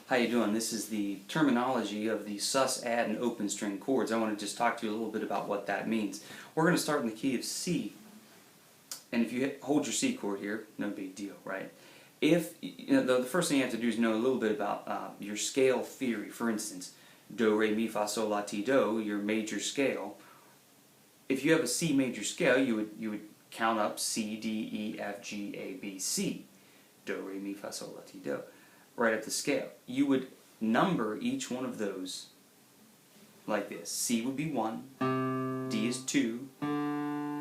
How you doing? This is the terminology of the sus, add, and open string chords. I want to just talk to you a little bit about what that means. We're going to start in the key of C. And if you hold your C chord here, no big deal, right? If the first thing you have to do is know a little bit about your scale theory. For instance, do, re, mi, fa, sol, la, ti, do, your major scale. If you have a C major scale, you would count up C, D, E, F, G, A, B, C. Do, re, mi, fa, sol, la, ti, do. Right up the scale. You would number each one of those like this. C would be 1, D is 2,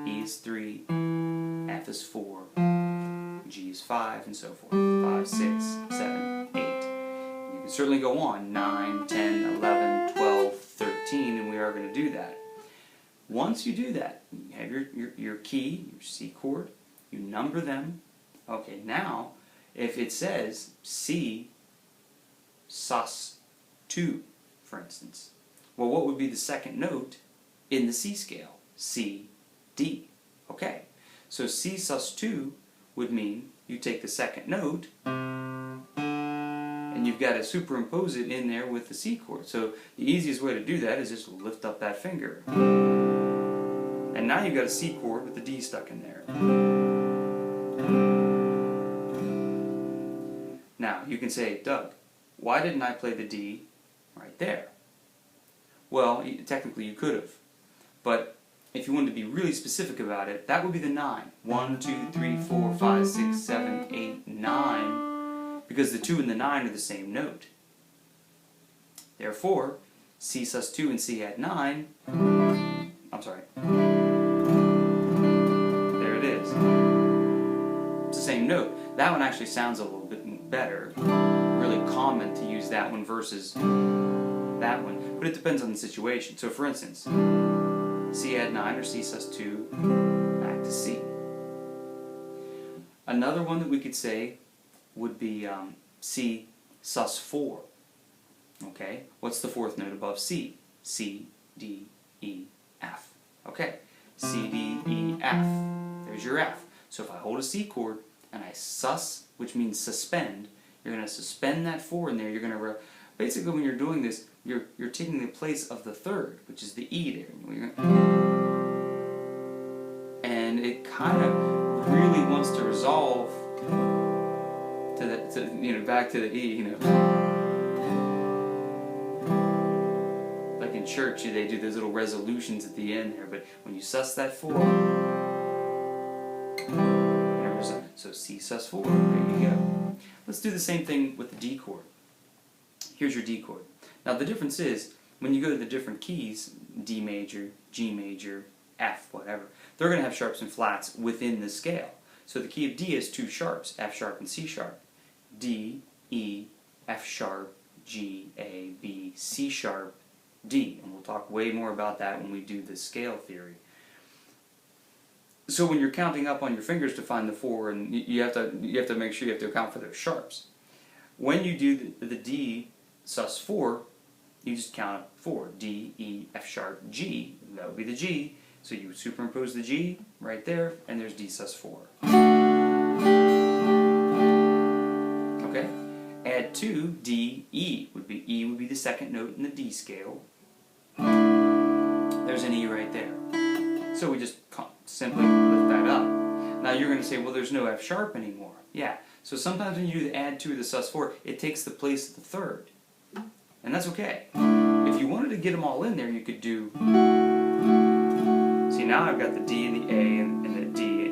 E is 3, F is 4, G is 5, and so forth. 5, 6, 7, 8. You can certainly go on. 9, 10, 11, 12, 13, and we are going to do that. Once you do that, you have your key, your C chord, you number them. Okay, now, if it says C sus 2, for instance, well, what would be the second note in the C scale? C, D. Okay, so C sus 2 would mean you take the second note and you've got to superimpose it in there with the C chord. So the easiest way to do that is just lift up that finger. And now you've got a C chord with the D stuck in there. Now, you can say, Doug, why didn't I play the D right there? Well, technically you could have. But if you wanted to be really specific about it, that would be the 9. 1, 2, 3, 4, 5, 6, 7, 8, 9. Because the 2 and the 9 are the same note. Therefore, C sus 2 and C add 9. I'm sorry. There it is. It's the same note. That one actually sounds a little bit better. Really common to use that one versus that one. But it depends on the situation. So for instance, C add 9 or C sus 2, back to C. Another one that we could say would be C sus 4. Okay, what's the fourth note above C? C, D, E, F. Okay, C, D, E, F. There's your F. So if I hold a C chord and I sus, which means suspend, you're going to suspend that 4 in there. You're going to basically, when you're doing this, you're taking the place of the third, which is the E there. And it kind of really wants to resolve to back to the E, Like in church, they do those little resolutions at the end there, but when you sus that 4, so C sus 4, there you go. Let's do the same thing with the D chord. Here's your D chord. Now the difference is, when you go to the different keys, D major, G major, F, whatever, they're going to have sharps and flats within the scale. So the key of D has 2 sharps, F sharp and C sharp. D, E, F sharp, G, A, B, C sharp, D. And we'll talk way more about that when we do the scale theory. So when you're counting up on your fingers to find the 4, and you have to make sure you have to account for those sharps. When you do the D sus 4, you just count up 4. D, E, F sharp, G. That would be the G. So you superimpose the G right there, and there's D sus 4. Okay? Add 2, D, E would be the second note in the D scale. There's an E right there. So we just simply lift that up. Now you're going to say, well, there's no F sharp anymore. Yeah. So sometimes when you do the add 2 to the sus 4, it takes the place of the third. And that's okay. If you wanted to get them all in there, you could do... See, now I've got the D and the A and the D...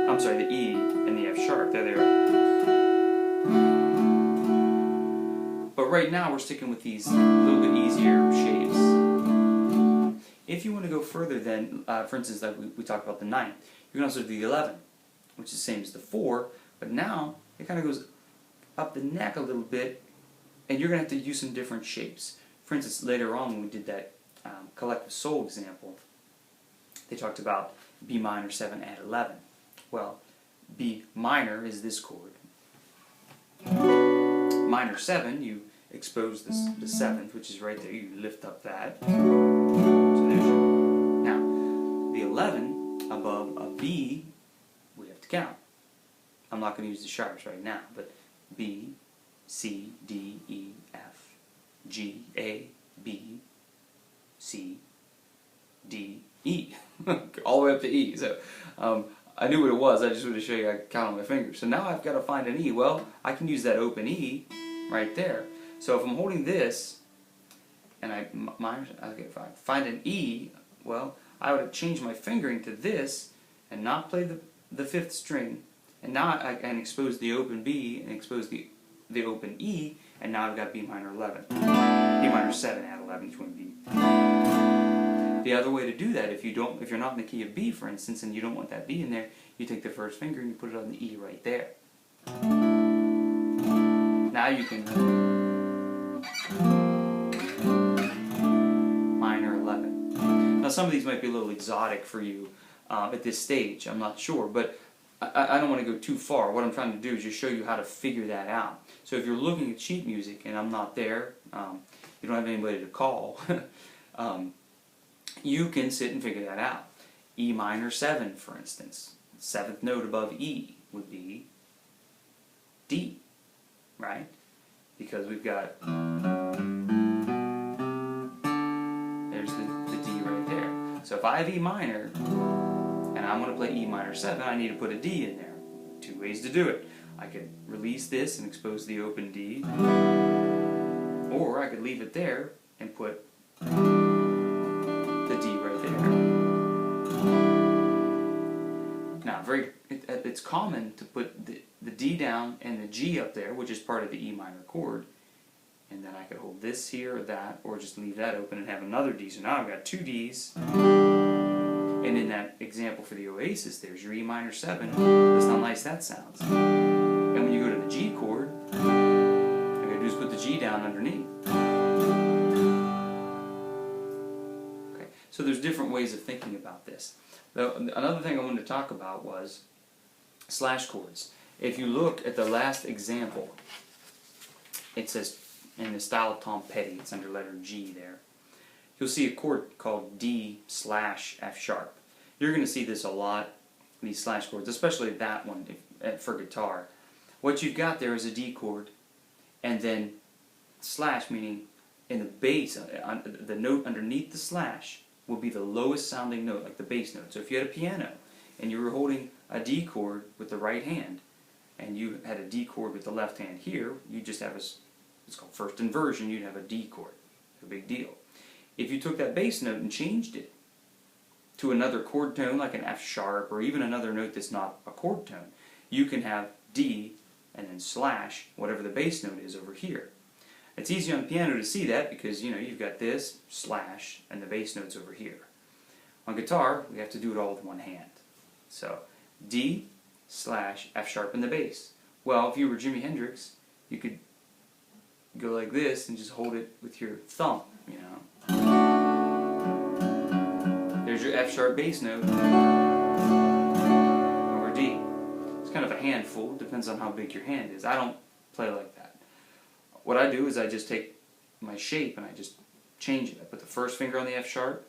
I'm sorry, the E and the F sharp. There they are. But right now we're sticking with these little bit easier shapes. If you want to go further then, for instance, like we talked about the 9, you can also do the 11, which is the same as the 4, but now it kind of goes up the neck a little bit, and you're going to have to use some different shapes. For instance, later on when we did that collective soul example, they talked about B minor 7 add 11. Well, B minor is this chord. Minor 7, you expose the 7th, which is right there. You lift up that. So there's your... Now, the 11 above a B, we have to count. I'm not going to use the sharps right now, but B, C, D, E, F, G, A, B, C, D, E. All the way up to E. So I knew what it was, I just wanted to show you I could count on my fingers. So now I've got to find an E. Well, I can use that open E right there. So if I'm holding this, and find an E, well, I would change my fingering to this, and not play the fifth string, and now I can expose the open B, and expose the open E, and now I've got B minor 11. B minor 7 add 11 to B. The other way to do that, if you're not in the key of B, for instance, and you don't want that B in there, you take the first finger and you put it on the E right there. Now you can minor 11. Now some of these might be a little exotic for you at this stage, I'm not sure, but I don't want to go too far. What I'm trying to do is just show you how to figure that out. So if you're looking at sheet music and I'm not there, you don't have anybody to call, you can sit and figure that out. E minor 7, for instance. Seventh note above E would be D, right? Because we've got, there's the D right there. So if I have E minor, and I want to play E minor 7, I need to put a D in there. Two ways to do it. I could release this and expose the open D, or I could leave it there and put the D right there. Now, it's common to put the D down and the G up there, which is part of the E minor chord, and then I could hold this here or that, or just leave that open and have another D. So now I've got two Ds. And in that example for the Oasis, there's your E minor 7. Listen how nice that sounds. And when you go to the G chord, all you gotta do is put the G down underneath. Okay, so there's different ways of thinking about this. Another thing I wanted to talk about was slash chords. If you look at the last example, it says in the style of Tom Petty, it's under letter G there. You'll see a chord called D slash F sharp. You're going to see this a lot, these slash chords, especially that one for guitar. What you've got there is a D chord, and then slash, meaning in the bass, the note underneath the slash will be the lowest sounding note, like the bass note. So if you had a piano and you were holding a D chord with the right hand, and you had a D chord with the left hand here, you just have it's called first inversion, you'd have a D chord. A big deal. If you took that bass note and changed it to another chord tone, like an F sharp, or even another note that's not a chord tone, you can have D and then slash whatever the bass note is over here. It's easy on the piano to see that because you've got this slash and the bass note's over here. On guitar, we have to do it all with one hand. So D slash F sharp in the bass. Well, if you were Jimi Hendrix, you could go like this and just hold it with your thumb, There's your F sharp bass note over D. It's kind of a handful, depends on how big your hand is. I don't play like that. What I do is I just take my shape and I just change it. I put the first finger on the F sharp,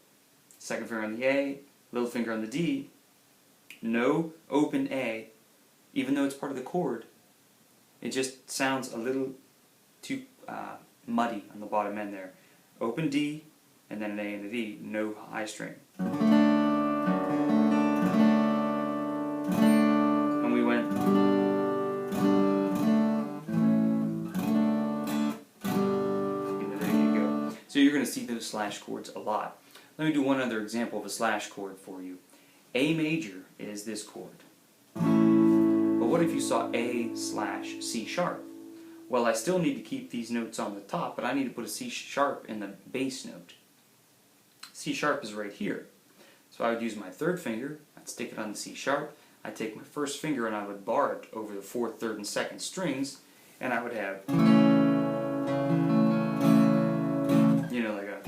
second finger on the A, little finger on the D, no open A, even though it's part of the chord. It just sounds a little too muddy on the bottom end there. Open D, and then an A and a D, no high string. And we went. There you go. So you're going to see those slash chords a lot. Let me do one other example of a slash chord for you. A major is this chord. But what if you saw A slash C sharp? Well, I still need to keep these notes on the top, but I need to put a C sharp in the bass note. C sharp is right here. So I would use my third finger, I'd stick it on the C sharp, I'd take my first finger and I would bar it over the fourth, third, and second strings, and I would have, like a...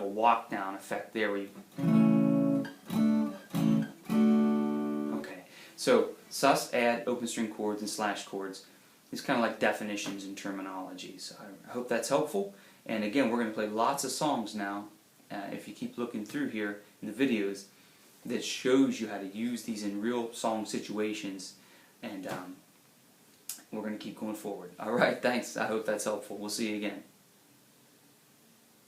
walk down effect there where you... Okay, so sus, add, open string chords, and slash chords is kind of like definitions and terminology. So I hope that's helpful, And again, we're going to play lots of songs now, if you keep looking through here in the videos, that shows you how to use these in real song situations. And we're going to keep going forward. Alright, thanks. I hope that's helpful. We'll see you again.